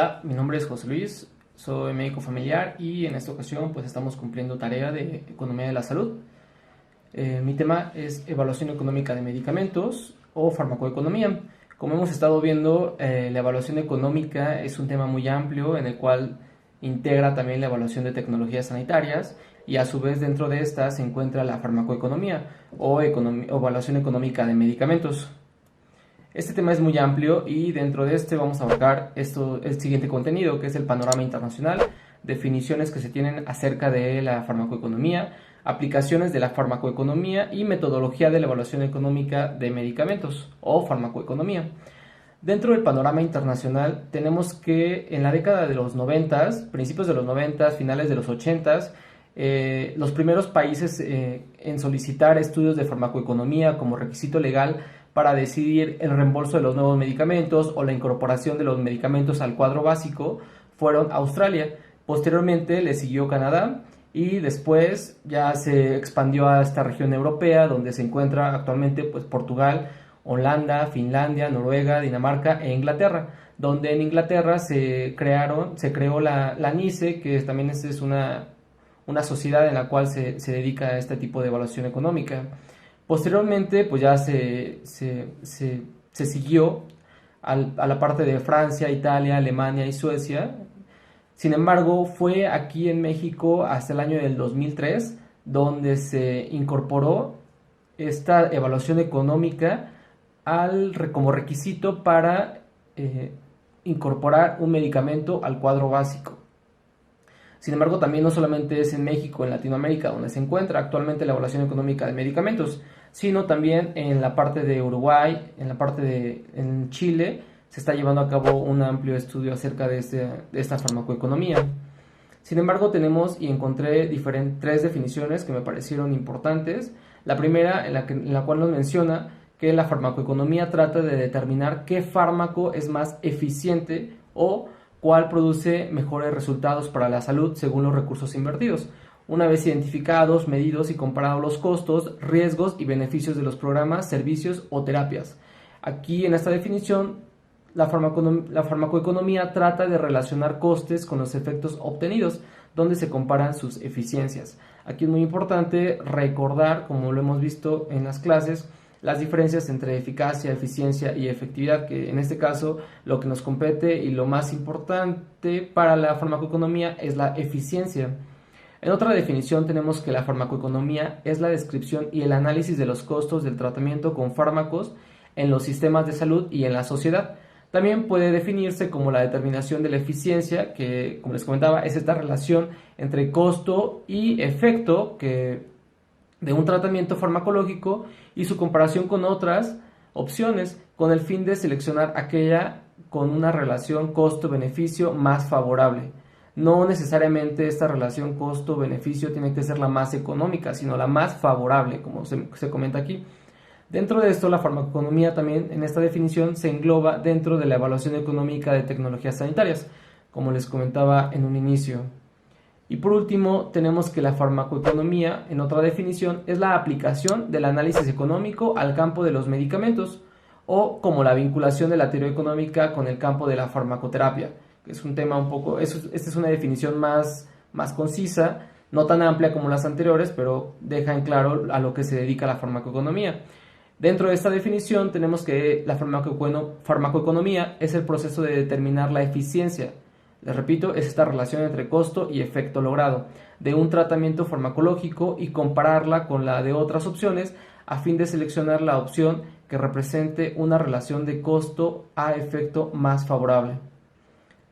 Hola, mi nombre es José Luis, soy médico familiar y en esta ocasión pues estamos cumpliendo tarea de economía de la salud. Mi tema es evaluación económica de medicamentos o farmacoeconomía. Como hemos estado viendo, la evaluación económica es un tema muy amplio en el cual integra también la evaluación de tecnologías sanitarias y a su vez dentro de esta se encuentra la farmacoeconomía o evaluación económica de medicamentos. Este tema es muy amplio y dentro de este vamos a abarcar el siguiente contenido, que es el panorama internacional, definiciones que se tienen acerca de la farmacoeconomía, aplicaciones de la farmacoeconomía y metodología de la evaluación económica de medicamentos o farmacoeconomía. Dentro del panorama internacional tenemos que en la década de los 90, principios de los 90, finales de los 80, los primeros países en solicitar estudios de farmacoeconomía como requisito legal para decidir el reembolso de los nuevos medicamentos o la incorporación de los medicamentos al cuadro básico fueron Australia. Posteriormente le siguió Canadá y después ya se expandió a esta región europea donde se encuentra actualmente pues, Portugal, Holanda, Finlandia, Noruega, Dinamarca e Inglaterra, donde en Inglaterra se creó la NICE, que también es una sociedad en la cual se dedica a este tipo de evaluación económica. Posteriormente, pues ya se siguió a la parte de Francia, Italia, Alemania y Suecia. Sin embargo, fue aquí en México hasta el año del 2003 donde se incorporó esta evaluación económica como requisito para incorporar un medicamento al cuadro básico. Sin embargo, también no solamente es en México, en Latinoamérica, donde se encuentra actualmente la evaluación económica de medicamentos, sino también en la parte de Uruguay, en Chile, se está llevando a cabo un amplio estudio acerca de esta farmacoeconomía. Sin embargo, tenemos y encontré tres definiciones que me parecieron importantes. La primera, en la cual nos menciona que la farmacoeconomía trata de determinar qué fármaco es más eficiente o cuál produce mejores resultados para la salud según los recursos invertidos. Una vez identificados, medidos y comparados los costos, riesgos y beneficios de los programas, servicios o terapias. Aquí en esta definición, la farmacoeconomía trata de relacionar costes con los efectos obtenidos, donde se comparan sus eficiencias. Aquí es muy importante recordar, como lo hemos visto en las clases, las diferencias entre eficacia, eficiencia y efectividad, que en este caso lo que nos compete y lo más importante para la farmacoeconomía es la eficiencia. En otra definición tenemos que la farmacoeconomía es la descripción y el análisis de los costos del tratamiento con fármacos en los sistemas de salud y en la sociedad. También puede definirse como la determinación de la eficiencia, que como les comentaba es esta relación entre costo y efecto de un tratamiento farmacológico y su comparación con otras opciones con el fin de seleccionar aquella con una relación costo-beneficio más favorable. No necesariamente esta relación costo-beneficio tiene que ser la más económica, sino la más favorable, como se comenta aquí. Dentro de esto, la farmacoeconomía también en esta definición se engloba dentro de la evaluación económica de tecnologías sanitarias, como les comentaba en un inicio. Y por último, tenemos que la farmacoeconomía, en otra definición, es la aplicación del análisis económico al campo de los medicamentos, o como la vinculación de la teoría económica con el campo de la farmacoterapia, que es un tema esta es una definición más concisa, no tan amplia como las anteriores, pero deja en claro a lo que se dedica la farmacoeconomía. Dentro de esta definición tenemos que la farmacoeconomía es el proceso de determinar la eficiencia. Les repito, es esta relación entre costo y efecto logrado de un tratamiento farmacológico y compararla con la de otras opciones a fin de seleccionar la opción que represente una relación de costo a efecto más favorable.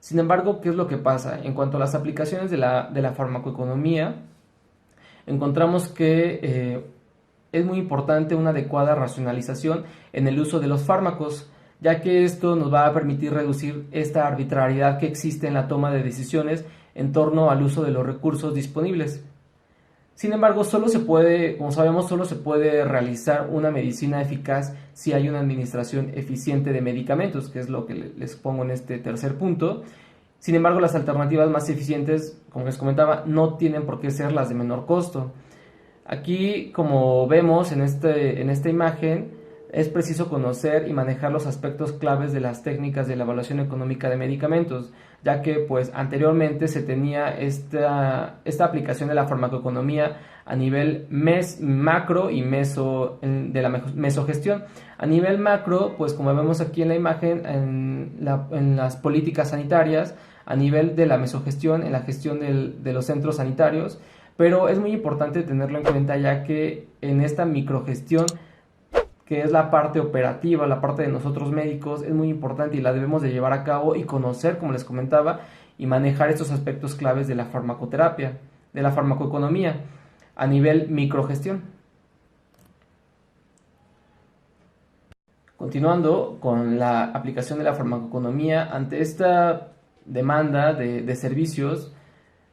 Sin embargo, ¿qué es lo que pasa? En cuanto a las aplicaciones de la farmacoeconomía, encontramos que es muy importante una adecuada racionalización en el uso de los fármacos, ya que esto nos va a permitir reducir esta arbitrariedad que existe en la toma de decisiones en torno al uso de los recursos disponibles. Sin embargo, como sabemos, solo se puede realizar una medicina eficaz si hay una administración eficiente de medicamentos, que es lo que les pongo en este tercer punto. Sin embargo, las alternativas más eficientes, como les comentaba, no tienen por qué ser las de menor costo. Aquí, como vemos en esta imagen, es preciso conocer y manejar los aspectos claves de las técnicas de la evaluación económica de medicamentos, ya que pues anteriormente se tenía esta aplicación de la farmacoeconomía a nivel macro y de la mesogestión. A nivel macro, pues como vemos aquí en la imagen, en las políticas sanitarias, a nivel de la mesogestión, en la gestión de los centros sanitarios, pero es muy importante tenerlo en cuenta ya que en esta microgestión, que es la parte operativa, la parte de nosotros médicos, es muy importante y la debemos de llevar a cabo y conocer, como les comentaba, y manejar estos aspectos claves de la farmacoterapia, de la farmacoeconomía, a nivel microgestión. Continuando con la aplicación de la farmacoeconomía, ante esta demanda de servicios,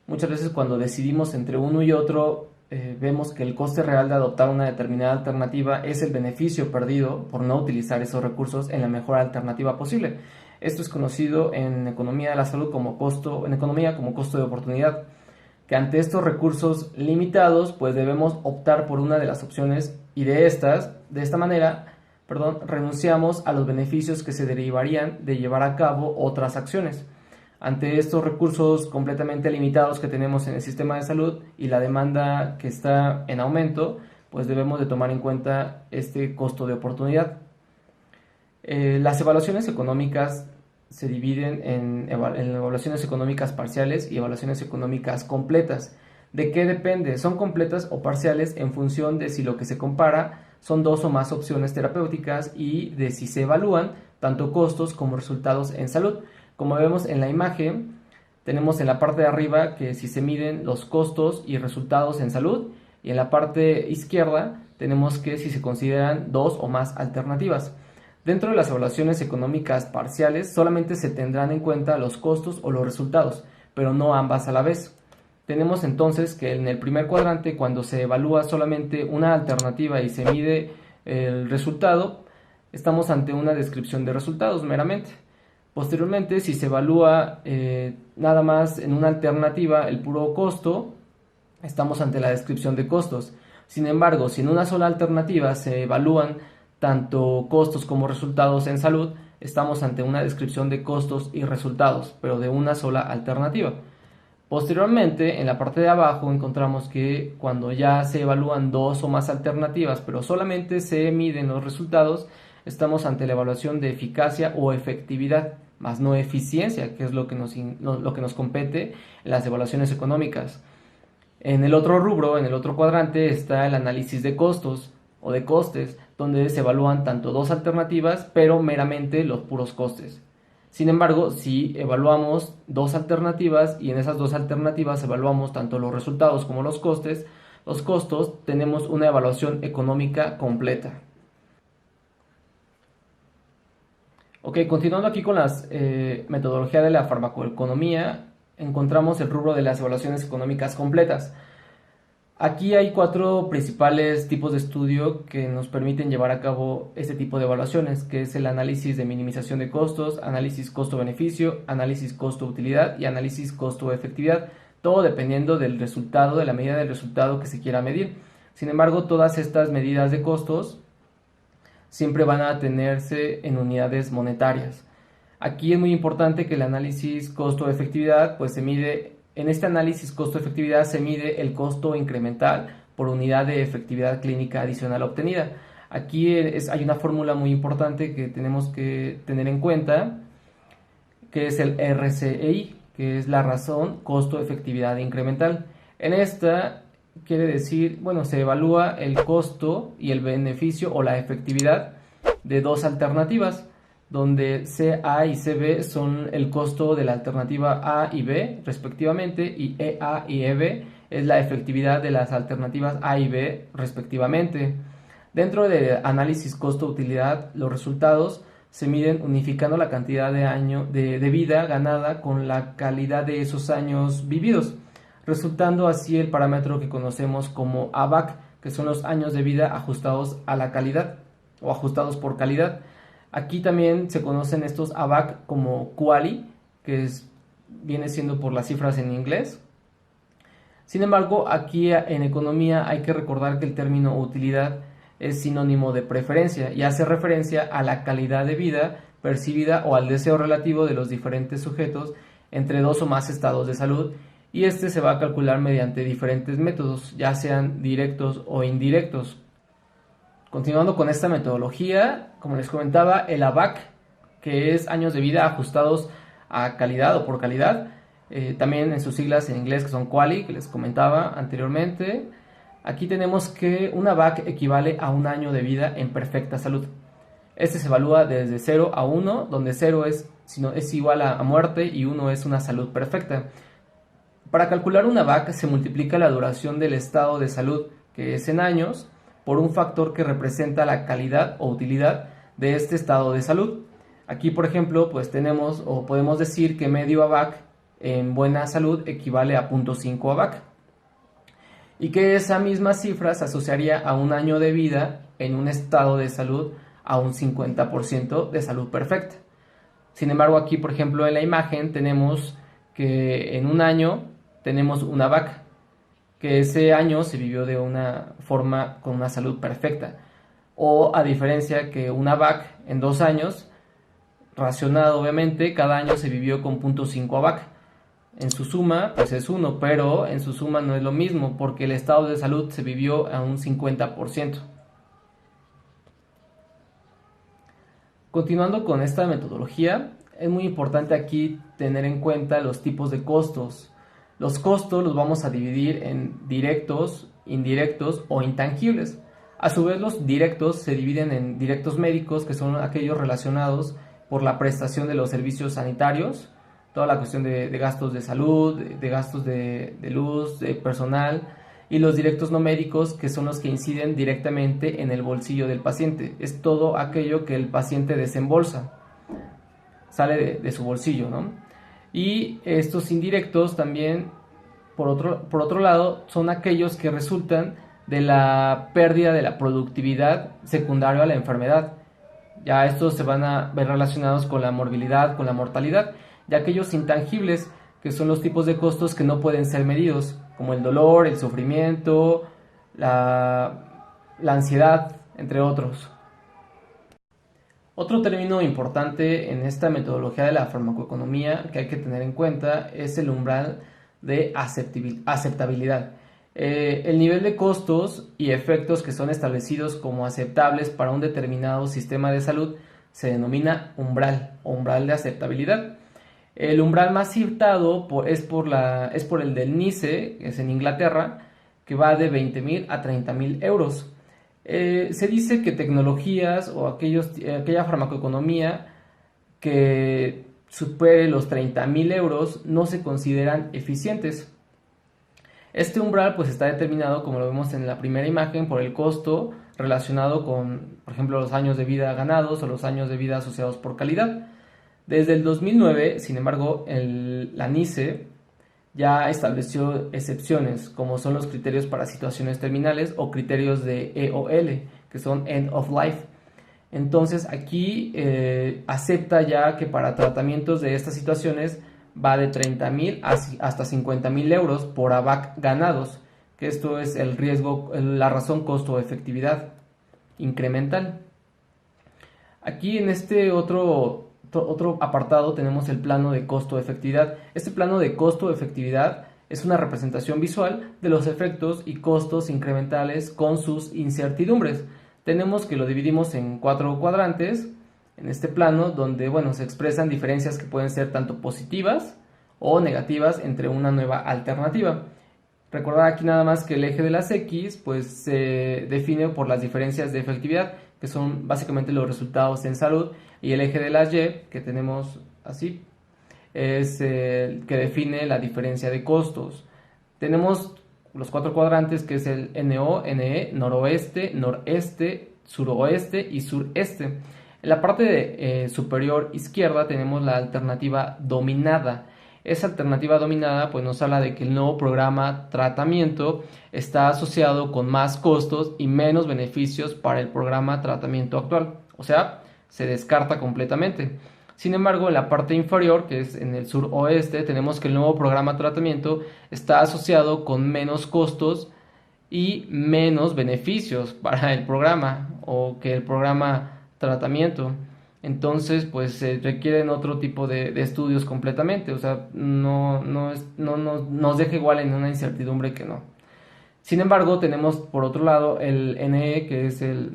muchas veces cuando decidimos entre uno y otro, vemos que el coste real de adoptar una determinada alternativa es el beneficio perdido por no utilizar esos recursos en la mejor alternativa posible. Esto es conocido en economía de la salud como costo, en economía como costo de oportunidad, que ante estos recursos limitados, pues debemos optar por una de las opciones y de esta manera, renunciamos a los beneficios que se derivarían de llevar a cabo otras acciones. Ante estos recursos completamente limitados que tenemos en el sistema de salud y la demanda que está en aumento, pues debemos de tomar en cuenta este costo de oportunidad. Las evaluaciones económicas se dividen en evaluaciones económicas parciales y evaluaciones económicas completas. ¿De qué depende? Son completas o parciales en función de si lo que se compara son dos o más opciones terapéuticas y de si se evalúan tanto costos como resultados en salud. Como vemos en la imagen, tenemos en la parte de arriba que si se miden los costos y resultados en salud, y en la parte izquierda tenemos que si se consideran dos o más alternativas. Dentro de las evaluaciones económicas parciales solamente se tendrán en cuenta los costos o los resultados, pero no ambas a la vez. Tenemos entonces que en el primer cuadrante, cuando se evalúa solamente una alternativa y se mide el resultado, estamos ante una descripción de resultados meramente. Posteriormente, si se evalúa nada más en una alternativa el puro costo, estamos ante la descripción de costos. Sin embargo, si en una sola alternativa se evalúan tanto costos como resultados en salud, estamos ante una descripción de costos y resultados, pero de una sola alternativa. Posteriormente, en la parte de abajo encontramos que cuando ya se evalúan dos o más alternativas, pero solamente se miden los resultados, estamos ante la evaluación de eficacia o efectividad, más no eficiencia, que es lo que nos compete en las evaluaciones económicas. En el otro rubro, en el otro cuadrante, está el análisis de costos o de costes, donde se evalúan tanto dos alternativas, pero meramente los puros costes. Sin embargo, si evaluamos dos alternativas y en esas dos alternativas evaluamos tanto los resultados como los costos, tenemos una evaluación económica completa. Ok, continuando aquí con las metodología de la farmacoeconomía, encontramos el rubro de las evaluaciones económicas completas. Aquí hay cuatro principales tipos de estudio que nos permiten llevar a cabo este tipo de evaluaciones, que es el análisis de minimización de costos, análisis costo-beneficio, análisis costo-utilidad y análisis costo-efectividad, todo dependiendo del resultado, de la medida del resultado que se quiera medir. Sin embargo, todas estas medidas de costos siempre van a tenerse en unidades monetarias. Aquí es muy importante que el análisis costo-efectividad pues se mide. En este análisis costo-efectividad se mide el costo incremental por unidad de efectividad clínica adicional obtenida. Aquí hay una fórmula muy importante que tenemos que tener en cuenta, que es el RCEI, que es la razón costo-efectividad incremental. En esta quiere decir, se evalúa el costo y el beneficio o la efectividad de dos alternativas, donde CA y CB son el costo de la alternativa A y B respectivamente, y EA y EB es la efectividad de las alternativas A y B respectivamente. Dentro del análisis costo-utilidad, los resultados se miden unificando la cantidad de vida ganada con la calidad de esos años vividos, resultando así el parámetro que conocemos como ABAC, que son los años de vida ajustados a la calidad o ajustados por calidad. Aquí también se conocen estos ABAC como QALY, que viene siendo por las cifras en inglés. Sin embargo, aquí en economía hay que recordar que el término utilidad es sinónimo de preferencia y hace referencia a la calidad de vida percibida o al deseo relativo de los diferentes sujetos entre dos o más estados de salud, y este se va a calcular mediante diferentes métodos, ya sean directos o indirectos. Continuando con esta metodología, como les comentaba, el ABAC, que es años de vida ajustados a calidad o por calidad, también en sus siglas en inglés que son QALY, que les comentaba anteriormente. Aquí tenemos que un ABAC equivale a un año de vida en perfecta salud. Este se evalúa desde 0 a 1, donde 0 es igual a muerte y 1 es una salud perfecta. Para calcular un ABAC se multiplica la duración del estado de salud, que es en años, por un factor que representa la calidad o utilidad de este estado de salud. Aquí, por ejemplo, pues tenemos o podemos decir que medio ABAC en buena salud equivale a 0.5 ABAC, y que esa misma cifra se asociaría a un año de vida en un estado de salud a un 50% de salud perfecta. Sin embargo, aquí, por ejemplo, en la imagen tenemos que en un año tenemos un ABAC, que ese año se vivió de una forma con una salud perfecta, o a diferencia que un ABAC en 2 años, racionado obviamente, cada año se vivió con 0.5 ABAC. En su suma, pues es 1, pero en su suma no es lo mismo, porque el estado de salud se vivió a un 50%. Continuando con esta metodología, es muy importante aquí tener en cuenta los tipos de costos. Los costos los vamos a dividir en directos, indirectos o intangibles. A su vez, los directos se dividen en directos médicos, que son aquellos relacionados por la prestación de los servicios sanitarios, toda la cuestión de gastos de salud, de gastos de luz, de personal, y los directos no médicos, que son los que inciden directamente en el bolsillo del paciente. Es todo aquello que el paciente desembolsa, sale de su bolsillo, ¿no? Y estos indirectos también, por otro lado, son aquellos que resultan de la pérdida de la productividad secundaria a la enfermedad. Ya estos se van a ver relacionados con la morbilidad, con la mortalidad, y aquellos intangibles, que son los tipos de costos que no pueden ser medidos, como el dolor, el sufrimiento, la ansiedad, entre otros. Otro término importante en esta metodología de la farmacoeconomía que hay que tener en cuenta es el umbral de aceptabilidad. El nivel de costos y efectos que son establecidos como aceptables para un determinado sistema de salud se denomina umbral o umbral de aceptabilidad. El umbral más citado es por el del NICE, que es en Inglaterra, que va de 20.000 a 30.000 euros. Se dice que tecnologías o aquella farmacoeconomía que supere los 30.000 euros no se consideran eficientes. Este umbral pues está determinado, como lo vemos en la primera imagen, por el costo relacionado con, por ejemplo, los años de vida ganados o los años de vida asociados por calidad. Desde el 2009, sin embargo, la NICE ya estableció excepciones, como son los criterios para situaciones terminales o criterios de EOL, que son End of Life. Entonces aquí acepta ya que para tratamientos de estas situaciones va de 30.000 hasta 50.000 euros por ABAC ganados, que esto es el riesgo, la razón costo-efectividad incremental. Aquí en este otro apartado tenemos el plano de costo-efectividad. Este plano de costo-efectividad es una representación visual de los efectos y costos incrementales con sus incertidumbres. Tenemos que lo dividimos en 4 cuadrantes en este plano, donde se expresan diferencias que pueden ser tanto positivas o negativas entre una nueva alternativa. Recordar aquí nada más que el eje de las X pues se define por las diferencias de efectividad, que son básicamente los resultados en salud, y el eje de las Y, que tenemos así, es el que define la diferencia de costos. Tenemos los 4 cuadrantes, que es el NO, NE, noroeste, noreste, suroeste y sureste. En la parte superior izquierda tenemos la alternativa dominada. Esa alternativa dominada pues nos habla de que el nuevo programa tratamiento está asociado con más costos y menos beneficios para el programa tratamiento actual. O sea, se descarta completamente. Sin embargo, en la parte inferior, que es en el suroeste, tenemos que el nuevo programa tratamiento está asociado con menos costos y menos beneficios para el programa o que el programa tratamiento. Entonces, pues se requieren otro tipo de estudios completamente, o sea, no nos deja igual en una incertidumbre que no. Sin embargo, tenemos por otro lado el NE, que es el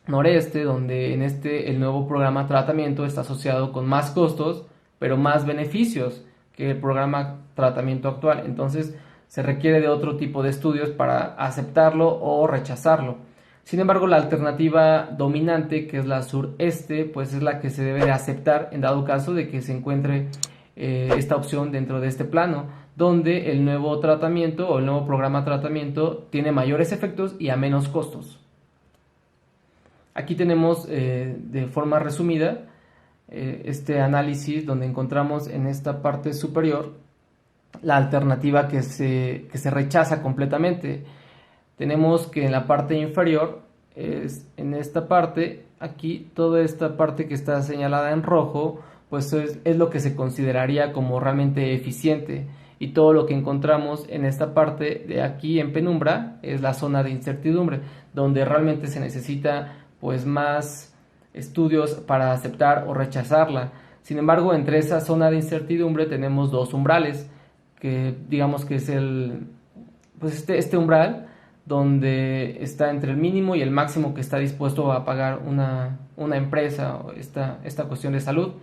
noreste, donde en el nuevo programa tratamiento está asociado con más costos, pero más beneficios que el programa tratamiento actual. Entonces, se requiere de otro tipo de estudios para aceptarlo o rechazarlo. Sin embargo, la alternativa dominante, que es la sureste, pues es la que se debe de aceptar en dado caso de que se encuentre esta opción dentro de este plano, donde el nuevo tratamiento o el nuevo programa tratamiento tiene mayores efectos y a menos costos. Aquí tenemos de forma resumida este análisis donde encontramos en esta parte superior la alternativa que se rechaza completamente. Tenemos que en la parte inferior, en esta parte, aquí toda esta parte que está señalada en rojo, pues es lo que se consideraría como realmente eficiente, y todo lo que encontramos en esta parte de aquí en penumbra es la zona de incertidumbre, donde realmente se necesita pues más estudios para aceptar o rechazarla. Sin embargo, entre esa zona de incertidumbre tenemos dos umbrales, que digamos que es este umbral donde está entre el mínimo y el máximo que está dispuesto a pagar una empresa o esta cuestión de salud.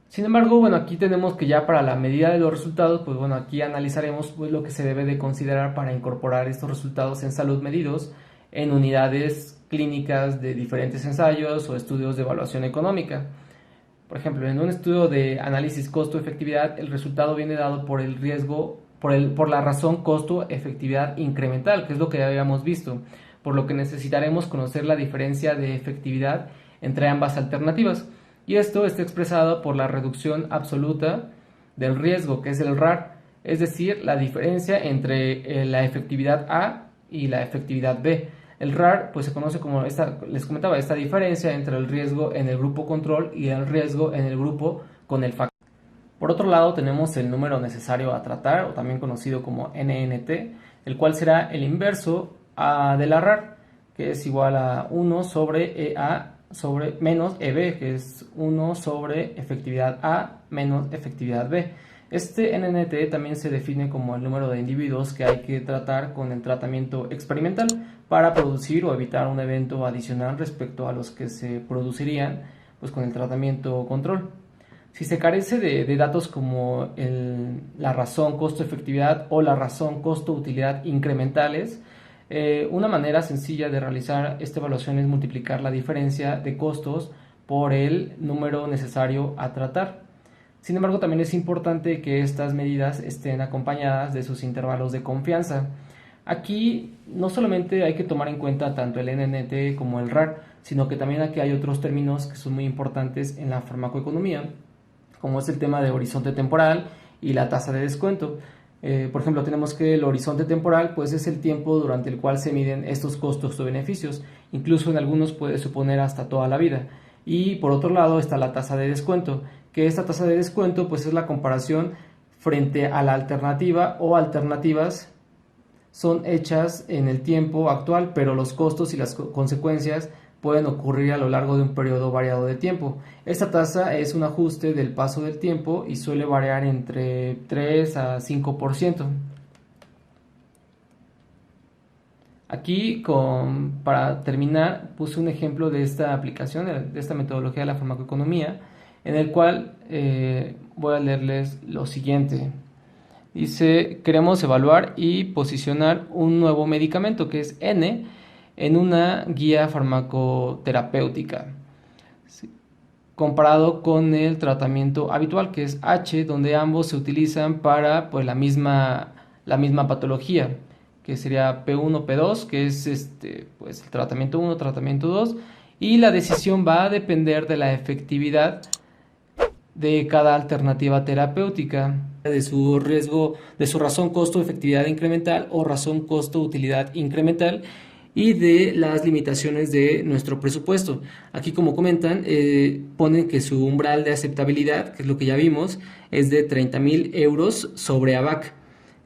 Sin embargo, bueno, aquí tenemos que ya para la medida de los resultados, pues bueno, aquí analizaremos pues lo que se debe de considerar para incorporar estos resultados en salud medidos en unidades clínicas de diferentes ensayos o estudios de evaluación económica. Por ejemplo, en un estudio de análisis costo-efectividad, el resultado viene dado por el riesgo, por la razón costo-efectividad incremental, que es lo que ya habíamos visto, por lo que necesitaremos conocer la diferencia de efectividad entre ambas alternativas. Y esto está expresado por la reducción absoluta del riesgo, que es el RAR, es decir, la diferencia entre la efectividad A y la efectividad B. El RAR pues se conoce como les comentaba, esta diferencia entre el riesgo en el grupo control y el riesgo en el grupo con el factor. Por otro lado tenemos el número necesario a tratar, o también conocido como NNT, el cual será el inverso de la RAR, que es igual a 1 sobre EA sobre menos EB, que es 1 sobre efectividad A menos efectividad B. Este NNT también se define como el número de individuos que hay que tratar con el tratamiento experimental para producir o evitar un evento adicional respecto a los que se producirían pues, con el tratamiento control. Si se carece de datos como la razón costo-efectividad o la razón costo-utilidad incrementales, una manera sencilla de realizar esta evaluación es multiplicar la diferencia de costos por el número necesario a tratar. Sin embargo, también es importante que estas medidas estén acompañadas de sus intervalos de confianza. Aquí no solamente hay que tomar en cuenta tanto el NNT como el RAR, sino que también aquí hay otros términos que son muy importantes en la farmacoeconomía, como es el tema de horizonte temporal y la tasa de descuento. Por ejemplo, tenemos que el horizonte temporal pues es el tiempo durante el cual se miden estos costos o beneficios, incluso en algunos puede suponer hasta toda la vida. Y por otro lado está la tasa de descuento, que esta tasa de descuento pues es la comparación frente a la alternativa o alternativas son hechas en el tiempo actual, pero los costos y las consecuencias pueden ocurrir a lo largo de un periodo variado de tiempo. Esta tasa es un ajuste del paso del tiempo y suele variar entre 3 a 5%. Aquí, para terminar, puse un ejemplo de esta aplicación, de esta metodología de la farmacoeconomía, en el cual voy a leerles lo siguiente. Dice, queremos evaluar y posicionar un nuevo medicamento que es N en una guía farmacoterapéutica, comparado con el tratamiento habitual que es H, donde ambos se utilizan para pues, la misma patología, que sería P1, P2, que es pues, el tratamiento 1, tratamiento 2, y la decisión va a depender de la efectividad de cada alternativa terapéutica, de su riesgo, de su razón costo-efectividad incremental o razón costo-utilidad incremental y de las limitaciones de nuestro presupuesto. Aquí, como comentan, ponen que su umbral de aceptabilidad, que es lo que ya vimos, es de 30.000 euros sobre AVAC.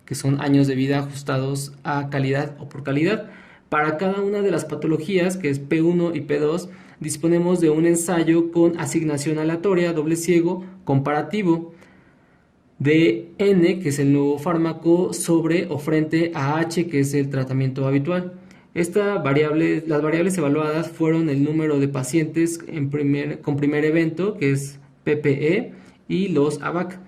que son años de vida ajustados a calidad o por calidad. Para cada una de las patologías, que es P1 y P2, disponemos de un ensayo con asignación aleatoria, doble ciego, comparativo, de N, que es el nuevo fármaco, sobre o frente a H, que es el tratamiento habitual. Las variables evaluadas fueron el número de pacientes con primer evento, que es PPE, y los ABAC.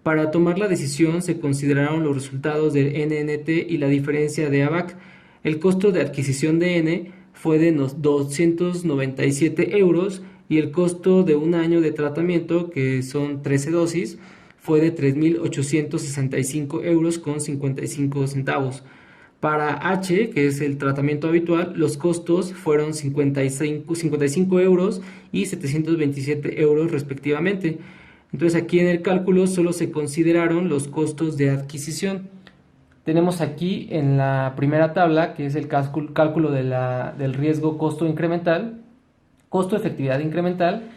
Para tomar la decisión se consideraron los resultados del NNT y la diferencia de ABAC. El costo de adquisición de N fue de 297 euros y el costo de un año de tratamiento, que son 13 dosis, fue de 3.865 euros con 55 centavos. Para H, que es el tratamiento habitual, los costos fueron 55 euros y 727 euros respectivamente. Entonces aquí en el cálculo solo se consideraron los costos de adquisición. Tenemos aquí en la primera tabla, que es el cálculo del riesgo costo incremental, costo efectividad incremental,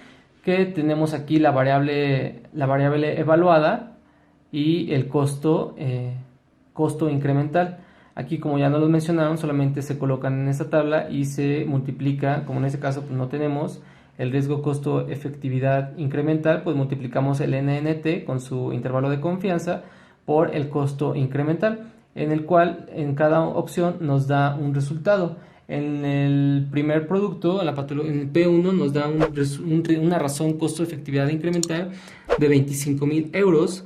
que tenemos aquí la variable evaluada y el costo incremental. Aquí, como ya nos lo mencionaron, solamente se colocan en esta tabla y se multiplica, como en este caso pues no tenemos el riesgo costo efectividad incremental, pues multiplicamos el NNT con su intervalo de confianza por el costo incremental, en el cual en cada opción nos da un resultado. En el primer producto, en el P1, nos da una razón costo efectividad incremental de 25.000 euros.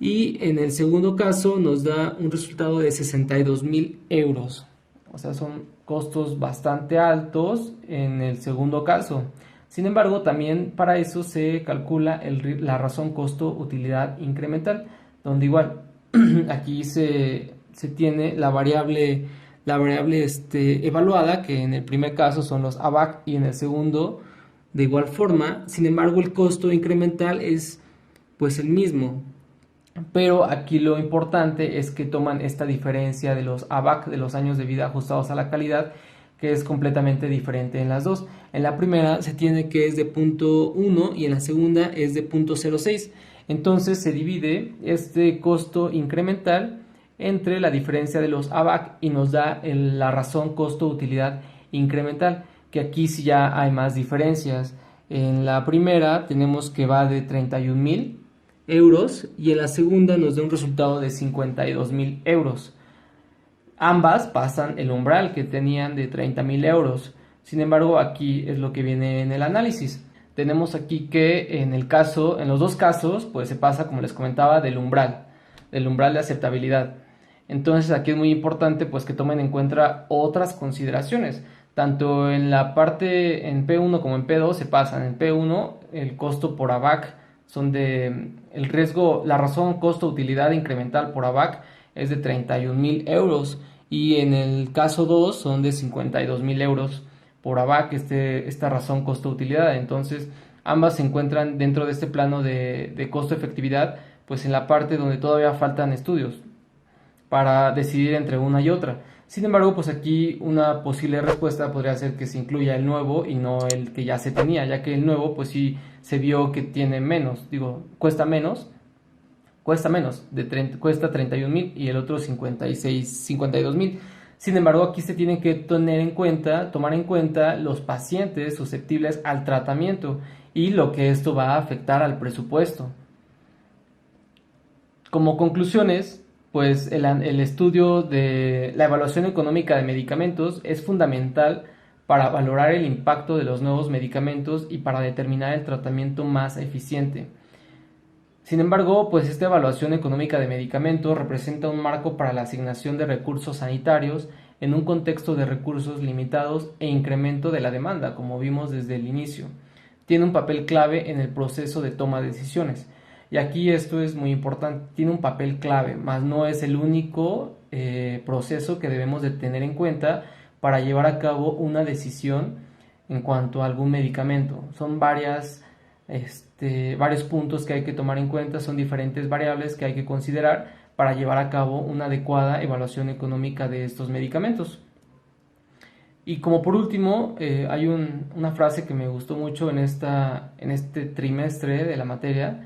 Y en el segundo caso nos da un resultado de 62.000 euros. O sea, son costos bastante altos en el segundo caso. Sin embargo, también para eso se calcula la razón costo-utilidad incremental, donde igual aquí se tiene la variable evaluada, que en el primer caso son los ABAC y en el segundo de igual forma. Sin embargo, el costo incremental es pues el mismo. Pero aquí lo importante es que toman esta diferencia de los ABAC, de los años de vida ajustados a la calidad, que es completamente diferente en las dos. En la primera se tiene que es de 0.1 y en la segunda es de 0.06. Entonces se divide este costo incremental entre la diferencia de los ABAC y nos da la razón costo-utilidad incremental, que aquí sí ya hay más diferencias. En la primera tenemos que va de 31.000 euros y en la segunda nos da un resultado de 52.000 euros. Ambas pasan el umbral que tenían de 30.000 euros. Sin embargo, aquí es lo que viene en el análisis. Tenemos aquí que en los dos casos, pues se pasa, como les comentaba, del umbral de aceptabilidad. Entonces aquí es muy importante pues que tomen en cuenta otras consideraciones. Tanto en la parte en P1 como en P2 se pasan. En P1 el costo por ABAC la razón costo-utilidad incremental por ABAC es de 31.000 euros y en el caso 2 son de 52.000 euros por ABAC esta razón costo-utilidad. Entonces ambas se encuentran dentro de este plano de costo-efectividad, pues en la parte donde todavía faltan estudios para decidir entre una y otra. Sin embargo, pues aquí una posible respuesta podría ser que se incluya el nuevo y no el que ya se tenía, ya que el nuevo pues sí se vio que tiene menos, cuesta menos, cuesta 31.000 y el otro 52.000. Sin embargo, aquí se tienen que tomar en cuenta los pacientes susceptibles al tratamiento y lo que esto va a afectar al presupuesto. Como conclusiones, pues el estudio de la evaluación económica de medicamentos es fundamental para valorar el impacto de los nuevos medicamentos y para determinar el tratamiento más eficiente. Sin embargo, pues esta evaluación económica de medicamentos representa un marco para la asignación de recursos sanitarios en un contexto de recursos limitados e incremento de la demanda, como vimos desde el inicio. Tiene un papel clave en el proceso de toma de decisiones. Y aquí esto es muy importante, tiene un papel clave, más no es el único proceso que debemos de tener en cuenta para llevar a cabo una decisión en cuanto a algún medicamento. Son varios puntos que hay que tomar en cuenta, son diferentes variables que hay que considerar para llevar a cabo una adecuada evaluación económica de estos medicamentos. Y como por último, hay una frase que me gustó mucho en este trimestre de la materia.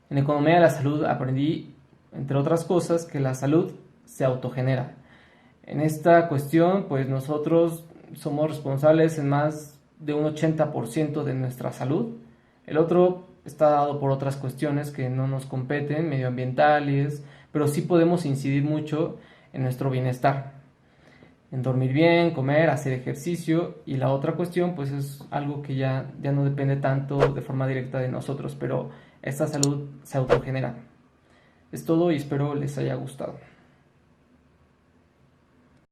En Economía de la Salud aprendí entre otras cosas, que la salud se autogenera. En esta cuestión, pues nosotros somos responsables en más de un 80% de nuestra salud. El otro está dado por otras cuestiones que no nos competen, medioambientales, pero sí podemos incidir mucho en nuestro bienestar, en dormir bien, comer, hacer ejercicio. Y la otra cuestión pues es algo que ya no depende tanto de forma directa de nosotros, pero esta salud se autogenera. Es todo y espero les haya gustado.